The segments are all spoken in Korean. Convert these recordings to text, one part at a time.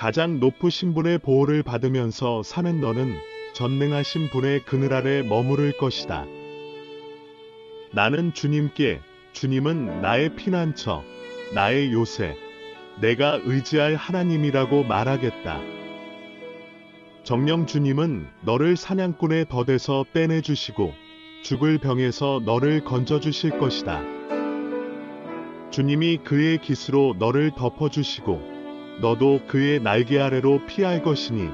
가장 높으신 분의 보호를 받으면서 사는 너는 전능하신 분의 그늘 아래 머무를 것이다. 나는 주님께 주님은 나의 피난처, 나의 요새, 내가 의지할 하나님이라고 말하겠다. 정령 주님은 너를 사냥꾼의 덫에서 빼내주시고 죽을 병에서 너를 건져주실 것이다. 주님이 그의 깃으로 너를 덮어주시고 너도 그의 날개 아래로 피할 것이니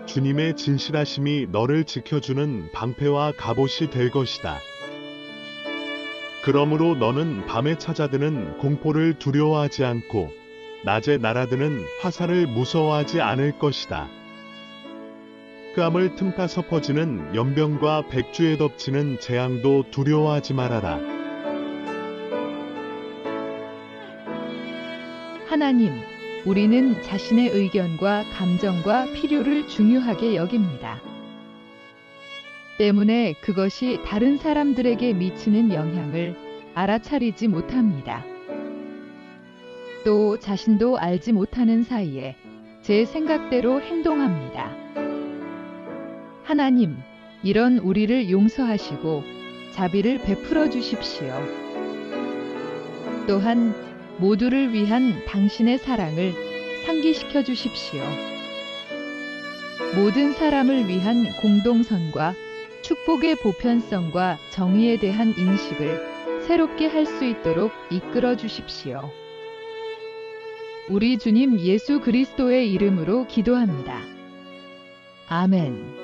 주님의 진실하심이 너를 지켜주는 방패와 갑옷이 될 것이다. 그러므로 너는 밤에 찾아드는 공포를 두려워하지 않고 낮에 날아드는 화살을 무서워하지 않을 것이다. 뺨을 틈타서 퍼지는 연병과 백주에 덮치는 재앙도 두려워하지 말아라. 하나님, 우리는 자신의 의견과 감정과 필요를 중요하게 여깁니다. 때문에 그것이 다른 사람들에게 미치는 영향을 알아차리지 못합니다. 또 자신도 알지 못하는 사이에 제 생각대로 행동합니다. 하나님, 이런 우리를 용서하시고 자비를 베풀어 주십시오. 또한 모두를 위한 당신의 사랑을 상기시켜 주십시오. 모든 사람을 위한 공동선과 축복의 보편성과 정의에 대한 인식을 새롭게 할 수 있도록 이끌어 주십시오. 우리 주님 예수 그리스도의 이름으로 기도합니다. 아멘.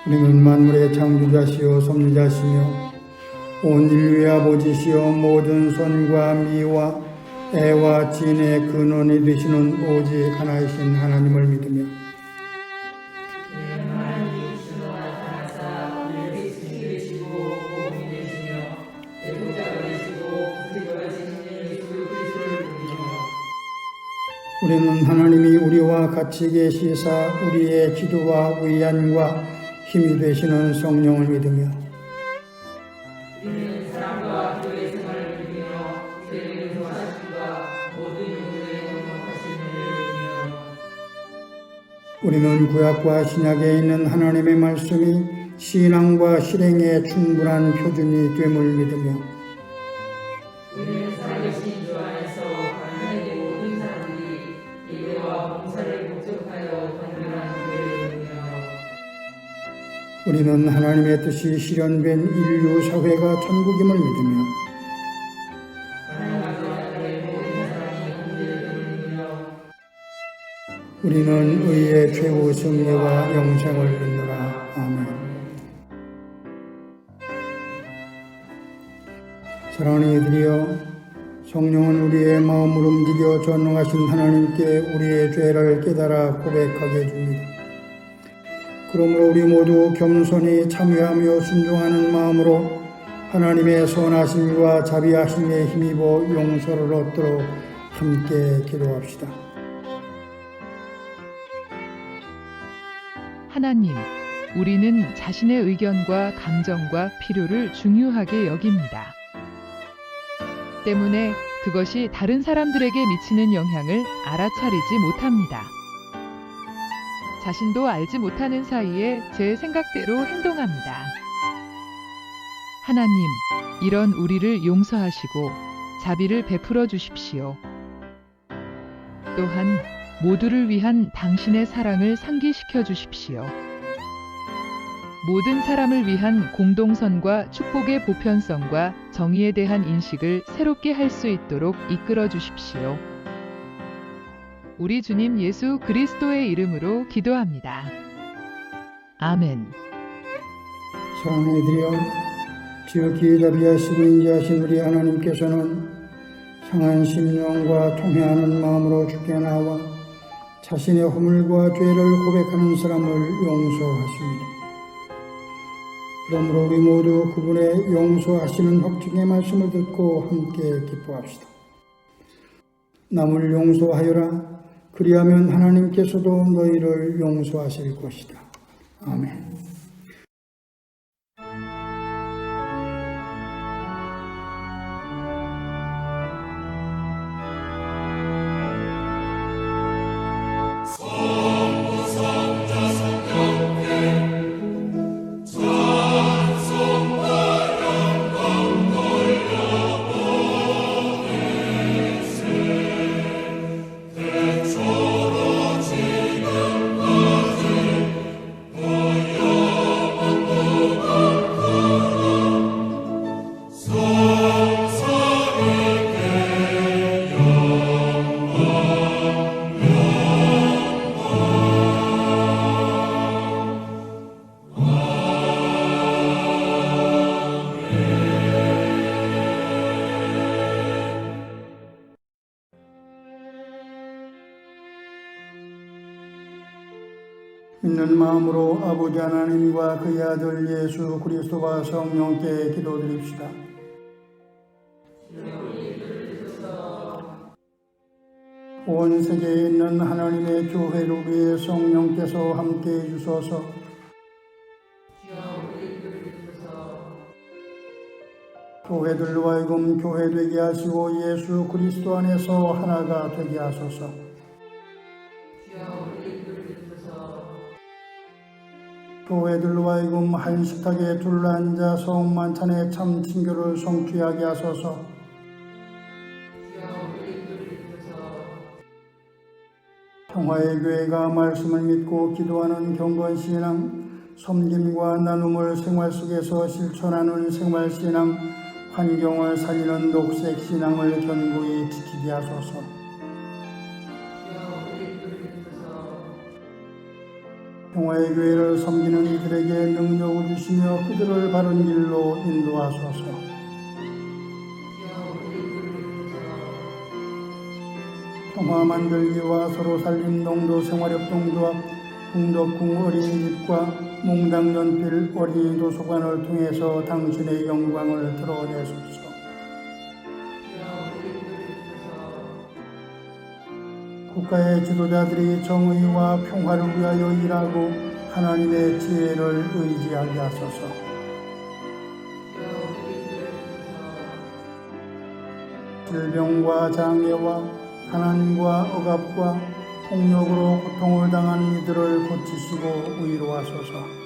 우리는 만물의 창조자시요 섭리자시며 온 인류의 아버지시요 모든 선과 미와 애와 진의 근원이 되시는 오직 하나이신 하나님을 믿으며 우리는 하나님이 우리와 같이 계시사 우리의 기도와 위안과 힘이 되시는 성령을 믿으며 우리는 사랑과 교회 생활을 믿으며 죄를 용서하심과 모든 요구에 협력하심을 믿으며 우리는 구약과 신약에 있는 하나님의 말씀이 신앙과 실행에 충분한 표준이 됨을 믿으며 우리는 살아계신 주 안에서 하나님의 모든 사람들이 예배와 봉사를 목적하여 동일한 교회를 믿으며 우리는 하나님의 뜻이 실현된 인류 사회가 천국임을 믿으며 하나님 아버지의 모든 사람이 형제를 믿으며 우리는 의의 최후 승리와 영생을 믿노라. 아멘. 사랑하는 이들이여, 성령은 우리의 마음을 움직여 전능하신 하나님께 우리의 죄를 깨달아 고백하게 해줍니다. 그러므로 우리 모두 겸손히 참여하며 순종하는 마음으로 하나님의 선하심과 자비하심에 힘입어 용서를 얻도록 함께 기도합시다. 하나님, 우리는 자신의 의견과 감정과 필요를 중요하게 여깁니다. 때문에 그것이 다른 사람들에게 미치는 영향을 알아차리지 못합니다. 자신도 알지 못하는 사이에 제 생각대로 행동합니다. 하나님, 이런 우리를 용서하시고 자비를 베풀어 주십시오. 또한 모두를 위한 당신의 사랑을 상기시켜 주십시오. 모든 사람을 위한 공동선과 축복의 보편성과 정의에 대한 인식을 새롭게 할 수 있도록 이끌어 주십시오. 우리 주님 예수 그리스도의 이름으로 기도합니다. 아멘. 사랑하는 이들이여, 지극히 자비하시고 인자하신 우리 하나님께서는 상한 심령과 통회하는 마음으로 주께 나와 자신의 허물과 죄를 고백하는 사람을 용서하십니다. 그러므로 우리 모두 그분의 용서하시는 확증의 말씀을 듣고 함께 기뻐합시다. 남을 용서하여라. 그리하면 하나님께서도 너희를 용서하실 것이다. 아멘. 믿는 마음으로 아버지 하나님과 그의 아들 예수 그리스도와 성령께 기도드립시다. 온 세계에 있는 하나님의 교회를 위해 성령께서 함께해 주소서. 교회들로 하여금 교회되게 하시고 예수 그리스도 안에서 하나가 되게 하소서. 교회들로 하여금 한식탁에 둘러앉아 성만찬의 참 친교를 성취하게 하소서. 평화의 교회가 말씀을 믿고 기도하는 경건신앙, 섬김과 나눔을 생활 속에서 실천하는 생활신앙, 환경을 살리는 녹색신앙을 견고히 지키게 하소서. 평화의 교회를 섬기는 이들에게 능력을 주시며 그들을 바른 길로 인도하소서. 평화 만들기와 서로 살림 농도 생활협동조합 흥덕궁 어린이집과 몽당연필 어린이 도서관을 통해서 당신의 영광을 드러내소서. 국가의 지도자들이 정의와 평화를 위하여 일하고 하나님의 지혜를 의지하게 하소서. 질병과 장애와 가난과 억압과 폭력으로 고통을 당하는 이들을 고치시고 위로하소서.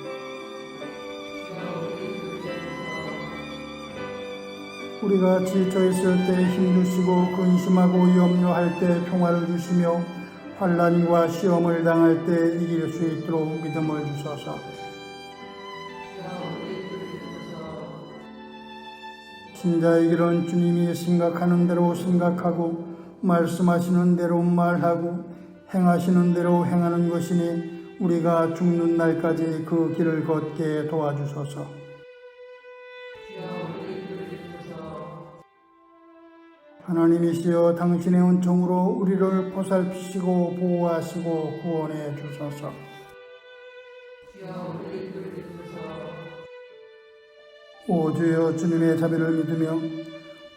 우리가 지쳐 있을 때 힘주시고 근심하고 염려할 때 평화를 주시며 환난과 시험을 당할 때 이길 수 있도록 믿음을 주소서. 신자의 길은 주님이 생각하는 대로 생각하고 말씀하시는 대로 말하고 행하시는 대로 행하는 것이니 우리가 죽는 날까지 그 길을 걷게 도와주소서. 하나님이시여 당신의 은총으로 우리를 보살피시고 보호하시고 구원해 주소서. 오 주여 주님의 자비를 믿으며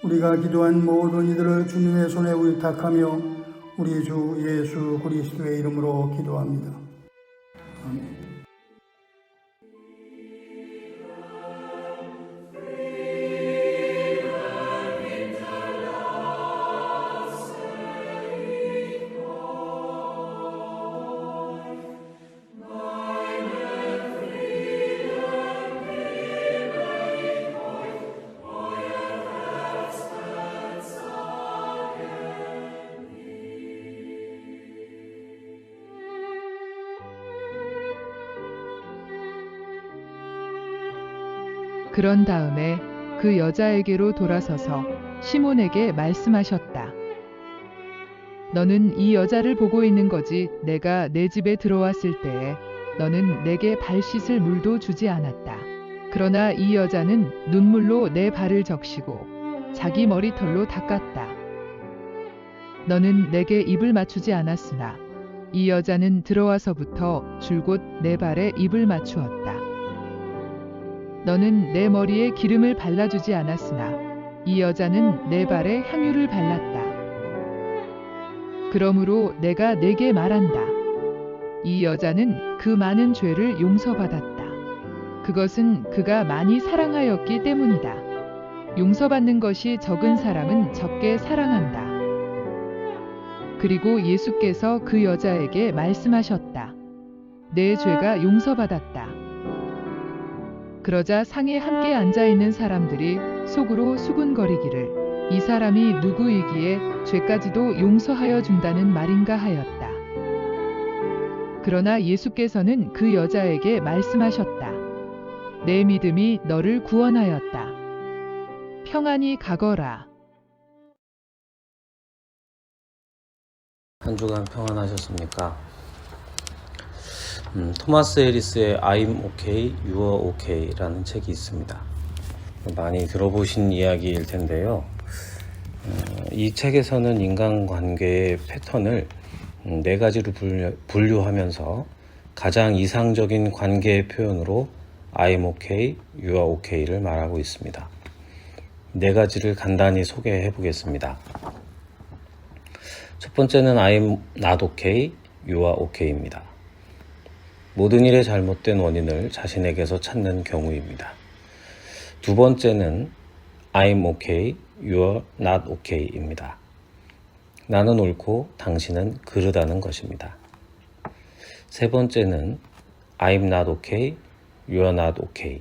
우리가 기도한 모든 이들을 주님의 손에 의탁하며 우리 주 예수 그리스도의 이름으로 기도합니다. 아멘. 그런 다음에 그 여자에게로 돌아서서 시몬에게 말씀하셨다. 너는 이 여자를 보고 있는 거지. 내가 내 집에 들어왔을 때에 너는 내게 발 씻을 물도 주지 않았다. 그러나 이 여자는 눈물로 내 발을 적시고 자기 머리털로 닦았다. 너는 내게 입을 맞추지 않았으나 이 여자는 들어와서부터 줄곧 내 발에 입을 맞추었다. 너는 내 머리에 기름을 발라주지 않았으나 이 여자는 내 발에 향유를 발랐다. 그러므로 내가 네게 말한다. 이 여자는 그 많은 죄를 용서받았다. 그것은 그가 많이 사랑하였기 때문이다. 용서받는 것이 적은 사람은 적게 사랑한다. 그리고 예수께서 그 여자에게 말씀하셨다. 내 죄가 용서받았다. 그러자 상에 함께 앉아있는 사람들이 속으로 수군거리기를 이 사람이 누구이기에 죄까지도 용서하여 준다는 말인가 하였다. 그러나 예수께서는 그 여자에게 말씀하셨다. 내 믿음이 너를 구원하였다. 평안히 가거라. 한 주간 평안하셨습니까? 토마스 해리스의 I'm okay, you're okay라는 책이 있습니다. 많이 들어보신 이야기일 텐데요. 이 책에서는 인간관계의 패턴을 네 가지로 분류하면서 가장 이상적인 관계의 표현으로 I'm okay, you're okay를 말하고 있습니다. 네 가지를 간단히 소개해 보겠습니다. 첫 번째는 I'm not okay, you're okay입니다. 모든 일의 잘못된 원인을 자신에게서 찾는 경우입니다. 두 번째는 I'm okay, you're not okay입니다. 나는 옳고 당신은 그르다는 것입니다. 세 번째는 I'm not okay, you're not okay.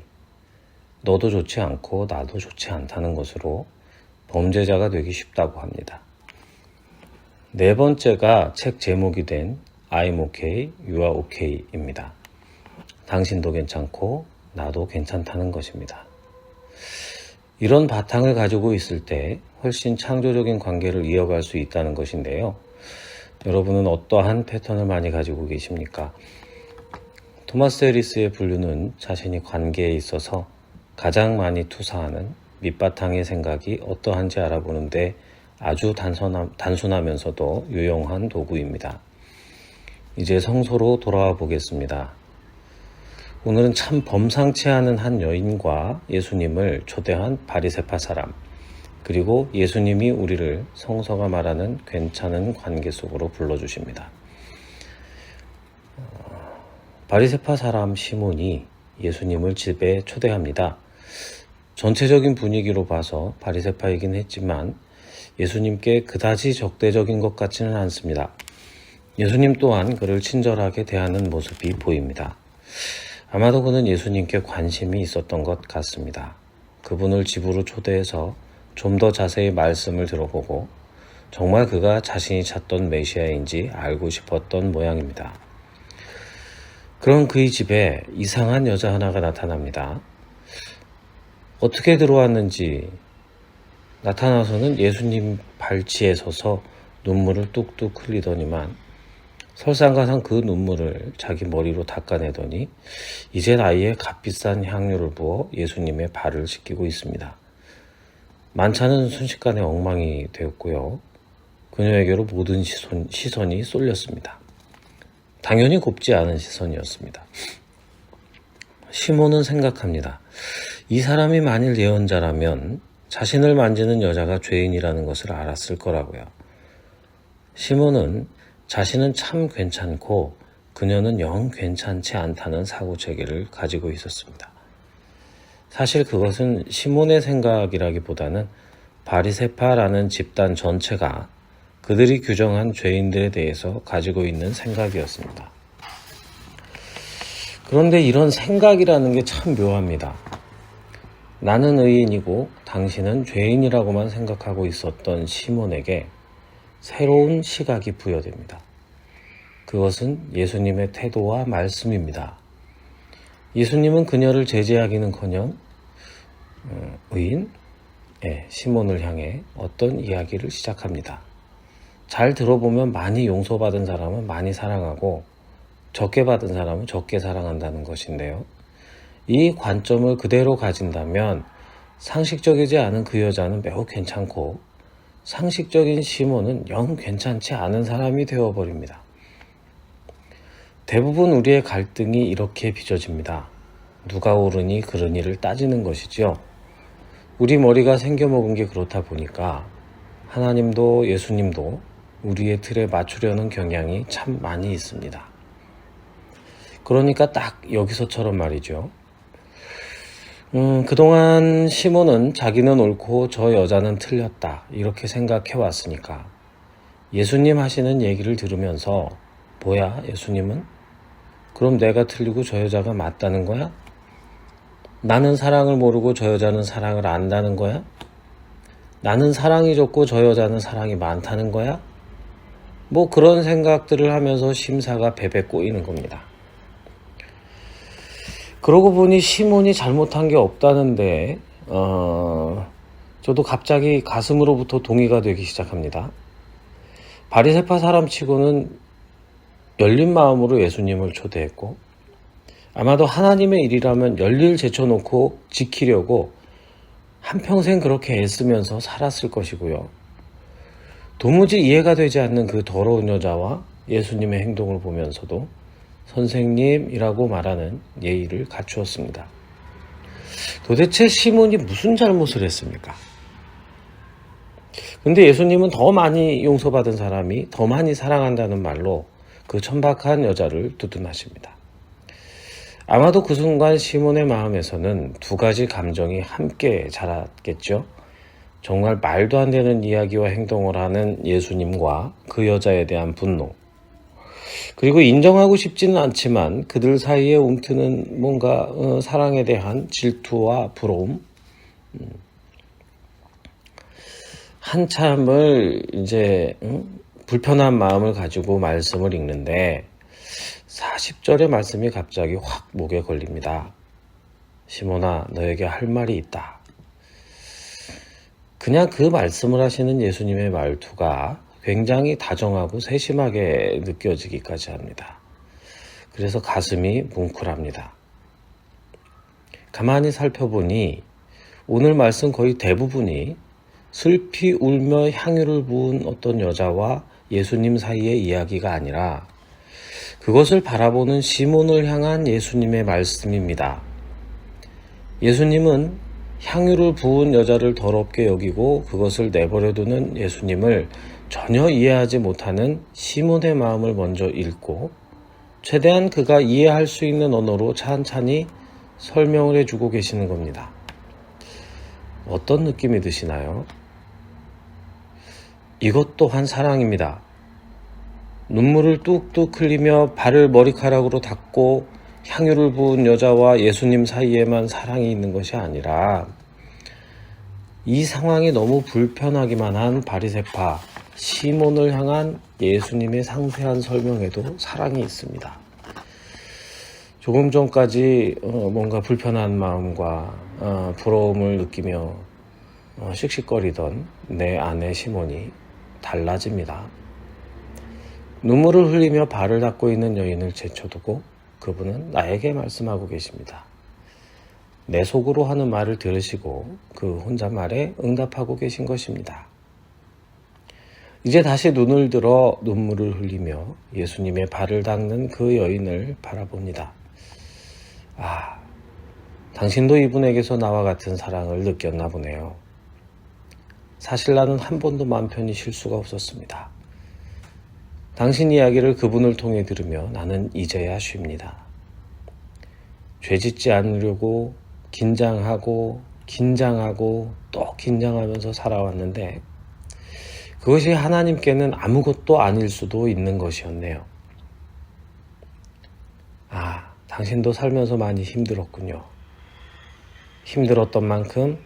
너도 좋지 않고 나도 좋지 않다는 것으로 범죄자가 되기 쉽다고 합니다. 네 번째가 책 제목이 된 I'm okay, you're okay입니다. 당신도 괜찮고 나도 괜찮다는 것입니다. 이런 바탕을 가지고 있을 때 훨씬 창조적인 관계를 이어갈 수 있다는 것인데요. 여러분은 어떠한 패턴을 많이 가지고 계십니까? 토마스 해리스의 분류는 자신이 관계에 있어서 가장 많이 투사하는 밑바탕의 생각이 어떠한지 알아보는데 아주 단순하면서도 유용한 도구입니다. 이제 성소로 돌아와 보겠습니다. 오늘은 참 범상치 않은 한 여인과 예수님을 초대한 바리새파 사람, 그리고 예수님이 우리를 성서가 말하는 괜찮은 관계 속으로 불러주십니다. 바리새파 사람 시몬이 예수님을 집에 초대합니다. 전체적인 분위기로 봐서 바리새파이긴 했지만 예수님께 그다지 적대적인 것 같지는 않습니다. 예수님 또한 그를 친절하게 대하는 모습이 보입니다. 아마도 그는 예수님께 관심이 있었던 것 같습니다. 그분을 집으로 초대해서 좀 더 자세히 말씀을 들어보고 정말 그가 자신이 찾던 메시아인지 알고 싶었던 모양입니다. 그런 그의 집에 이상한 여자 하나가 나타납니다. 어떻게 들어왔는지 나타나서는 예수님 발치에 서서 눈물을 뚝뚝 흘리더니만 설상가상 그 눈물을 자기 머리로 닦아내더니 이젠 아예 값비싼 향유를 부어 예수님의 발을 씻기고 있습니다. 만찬은 순식간에 엉망이 되었고요. 그녀에게로 모든 시선이 쏠렸습니다. 당연히 곱지 않은 시선이었습니다. 시몬은 생각합니다. 이 사람이 만일 예언자라면 자신을 만지는 여자가 죄인이라는 것을 알았을 거라고요. 시몬은 자신은 참 괜찮고 그녀는 영 괜찮지 않다는 사고체계를 가지고 있었습니다. 사실 그것은 시몬의 생각이라기보다는 바리새파라는 집단 전체가 그들이 규정한 죄인들에 대해서 가지고 있는 생각이었습니다. 그런데 이런 생각이라는 게 참 묘합니다. 나는 의인이고 당신은 죄인이라고만 생각하고 있었던 시몬에게 새로운 시각이 부여됩니다. 그것은 예수님의 태도와 말씀입니다. 예수님은 그녀를 제지하기는커녕 의인 시몬을 향해 어떤 이야기를 시작합니다. 잘 들어보면 많이 용서받은 사람은 많이 사랑하고 적게 받은 사람은 적게 사랑한다는 것인데요. 이 관점을 그대로 가진다면 상식적이지 않은 그 여자는 매우 괜찮고 상식적인 시몬은 영 괜찮지 않은 사람이 되어버립니다. 대부분 우리의 갈등이 이렇게 빚어집니다. 누가 옳으니 그르니를 따지는 것이죠. 우리 머리가 생겨먹은 게 그렇다 보니까 하나님도 예수님도 우리의 틀에 맞추려는 경향이 참 많이 있습니다. 그러니까 딱 여기서처럼 말이죠. 그동안 시몬은 자기는 옳고 저 여자는 틀렸다 이렇게 생각해 왔으니까 예수님 하시는 얘기를 들으면서 뭐야 예수님은? 그럼 내가 틀리고 저 여자가 맞다는 거야? 나는 사랑을 모르고 저 여자는 사랑을 안다는 거야? 나는 사랑이 적고 저 여자는 사랑이 많다는 거야? 뭐 그런 생각들을 하면서 심사가 베베 꼬이는 겁니다. 그러고 보니 시몬이 잘못한 게 없다는데 저도 갑자기 가슴으로부터 동의가 되기 시작합니다. 바리새파 사람치고는 열린 마음으로 예수님을 초대했고 아마도 하나님의 일이라면 열일 제쳐놓고 지키려고 한평생 그렇게 애쓰면서 살았을 것이고요. 도무지 이해가 되지 않는 그 더러운 여자와 예수님의 행동을 보면서도 선생님이라고 말하는 예의를 갖추었습니다. 도대체 시몬이 무슨 잘못을 했습니까? 근데 예수님은 더 많이 용서받은 사람이 더 많이 사랑한다는 말로 그 천박한 여자를 두둔하십니다. 아마도 그 순간 시몬의 마음에서는 두 가지 감정이 함께 자랐겠죠. 정말 말도 안 되는 이야기와 행동을 하는 예수님과 그 여자에 대한 분노. 그리고 인정하고 싶지는 않지만 그들 사이에 움트는 뭔가 사랑에 대한 질투와 부러움. 한참을 이제 불편한 마음을 가지고 말씀을 읽는데 40절의 말씀이 갑자기 확 목에 걸립니다. 시몬아, 너에게 할 말이 있다. 그냥 그 말씀을 하시는 예수님의 말투가 굉장히 다정하고 세심하게 느껴지기까지 합니다. 그래서 가슴이 뭉클합니다. 가만히 살펴보니 오늘 말씀 거의 대부분이 슬피 울며 향유를 부은 어떤 여자와 예수님 사이의 이야기가 아니라 그것을 바라보는 시몬을 향한 예수님의 말씀입니다. 예수님은 향유를 부은 여자를 더럽게 여기고 그것을 내버려두는 예수님을 전혀 이해하지 못하는 시몬의 마음을 먼저 읽고 최대한 그가 이해할 수 있는 언어로 찬찬히 설명을 해주고 계시는 겁니다. 어떤 느낌이 드시나요? 이것 또한 사랑입니다. 눈물을 뚝뚝 흘리며 발을 머리카락으로 닦고 향유를 부은 여자와 예수님 사이에만 사랑이 있는 것이 아니라 이 상황이 너무 불편하기만 한 바리새파 시몬을 향한 예수님의 상세한 설명에도 사랑이 있습니다. 조금 전까지 뭔가 불편한 마음과 부러움을 느끼며 씩씩거리던 내 아내 시몬이 달라집니다. 눈물을 흘리며 발을 닦고 있는 여인을 제쳐두고 그분은 나에게 말씀하고 계십니다. 내 속으로 하는 말을 들으시고 그 혼잣말에 응답하고 계신 것입니다. 이제 다시 눈을 들어 눈물을 흘리며 예수님의 발을 닦는 그 여인을 바라봅니다. 아, 당신도 이분에게서 나와 같은 사랑을 느꼈나 보네요. 사실 나는 한 번도 마음 편히 쉴 수가 없었습니다. 당신 이야기를 그분을 통해 들으며 나는 이제야 쉽니다. 죄 짓지 않으려고 긴장하고 또 긴장하면서 살아왔는데 그것이 하나님께는 아무것도 아닐 수도 있는 것이었네요. 아, 당신도 살면서 많이 힘들었군요. 힘들었던 만큼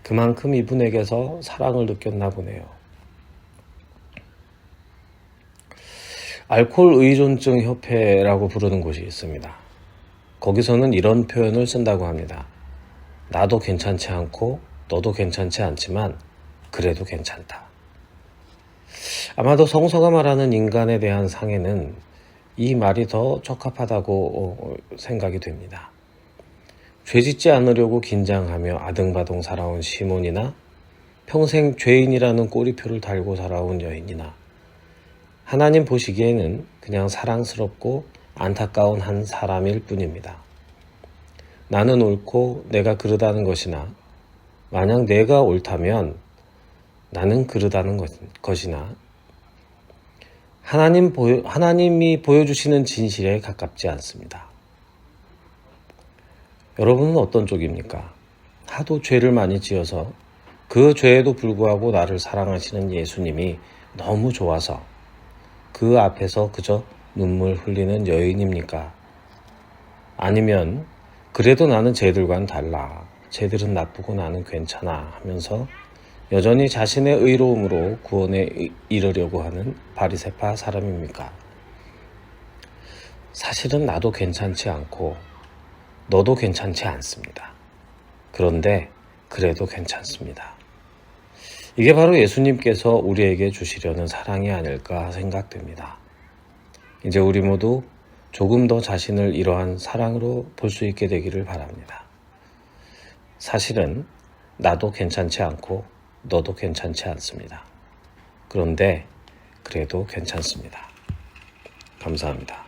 그만큼 이분에게서 사랑을 느꼈나 보네요. 알코올 의존증 협회라고 부르는 곳이 있습니다. 거기서는 이런 표현을 쓴다고 합니다. 나도 괜찮지 않고 너도 괜찮지 않지만 그래도 괜찮다. 아마도 성서가 말하는 인간에 대한 상해는 이 말이 더 적합하다고 생각이 됩니다. 죄짓지 않으려고 긴장하며 아등바등 살아온 시몬이나 평생 죄인이라는 꼬리표를 달고 살아온 여인이나 하나님 보시기에는 그냥 사랑스럽고 안타까운 한 사람일 뿐입니다. 나는 옳고 내가 그르다는 것이나 만약 내가 옳다면 나는 그르다는 것이나 하나님이 보여주시는 진실에 가깝지 않습니다. 여러분은 어떤 쪽입니까? 하도 죄를 많이 지어서 그 죄에도 불구하고 나를 사랑하시는 예수님이 너무 좋아서 그 앞에서 그저 눈물 흘리는 여인입니까? 아니면 그래도 나는 쟤들과는 달라. 쟤들은 나쁘고 나는 괜찮아 하면서 여전히 자신의 의로움으로 구원에 이르려고 하는 바리새파 사람입니까? 사실은 나도 괜찮지 않고 너도 괜찮지 않습니다. 그런데 그래도 괜찮습니다. 이게 바로 예수님께서 우리에게 주시려는 사랑이 아닐까 생각됩니다. 이제 우리 모두 조금 더 자신을 이러한 사랑으로 볼 수 있게 되기를 바랍니다. 사실은 나도 괜찮지 않고 너도 괜찮지 않습니다. 그런데 그래도 괜찮습니다. 감사합니다.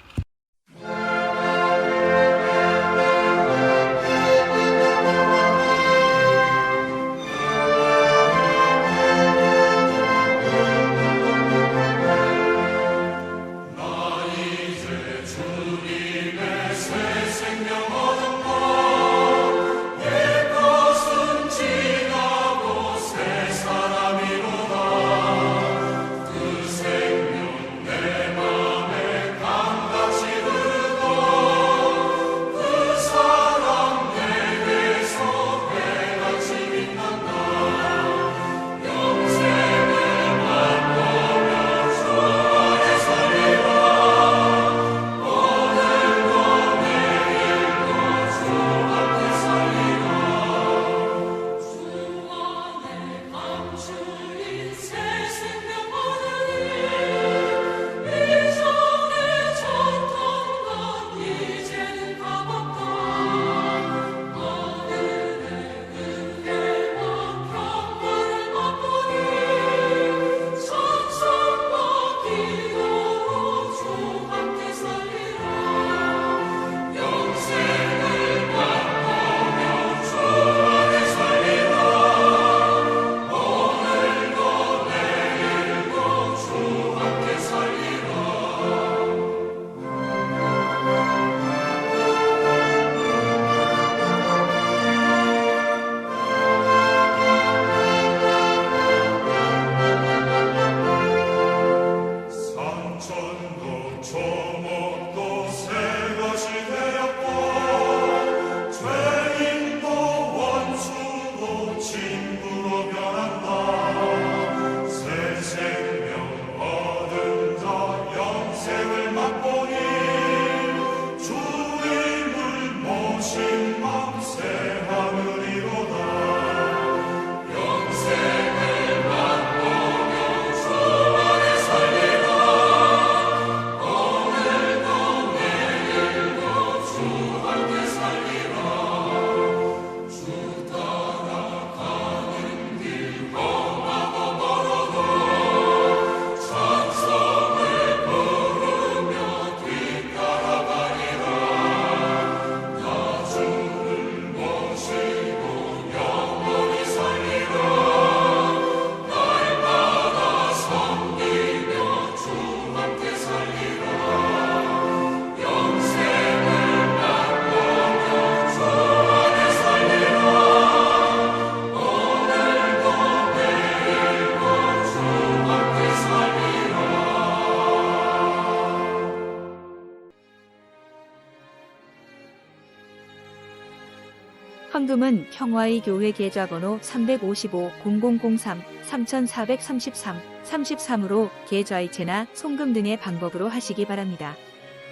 헌금은 평화의 교회 계좌번호 355-0003-3433-33으로 계좌이체나 송금 등의 방법으로 하시기 바랍니다.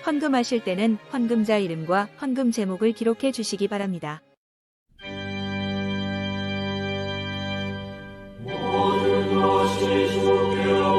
헌금하실 때는 헌금자 이름과 헌금 제목을 기록해 주시기 바랍니다. 모든 것이 주께로부터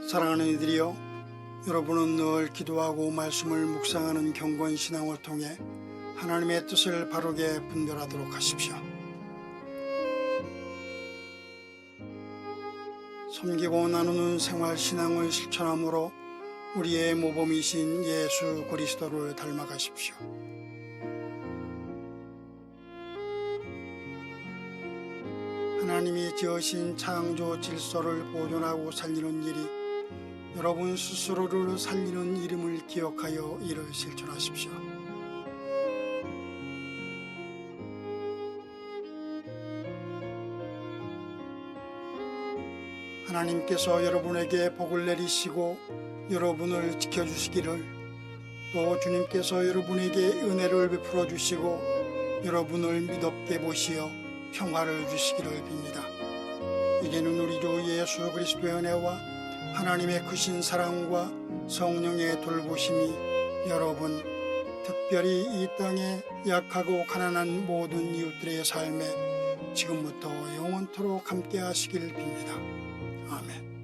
사랑하는 이들이여, 여러분은 늘 기도하고 말씀을 묵상하는 경건 신앙을 통해 하나님의 뜻을 바르게 분별하도록 하십시오. 섬기고 나누는 생활 신앙을 실천함으로 우리의 모범이신 예수 그리스도를 닮아가십시오. 하나님이 지으신 창조 질서를 보존하고 살리는 일이 여러분 스스로를 살리는 이름을 기억하여 이를 실천하십시오. 하나님께서 여러분에게 복을 내리시고 여러분을 지켜주시기를, 또 주님께서 여러분에게 은혜를 베풀어 주시고 여러분을 믿op게 보시어 평화를 주시기를 빕니다. 이제는 우리 주 예수 그리스도의 은혜와 하나님의 크신 사랑과 성령의 돌보심이 여러분, 특별히 이 땅에 약하고 가난한 모든 이웃들의 삶에 지금부터 영원토록 함께 하시길 빕니다. 아멘.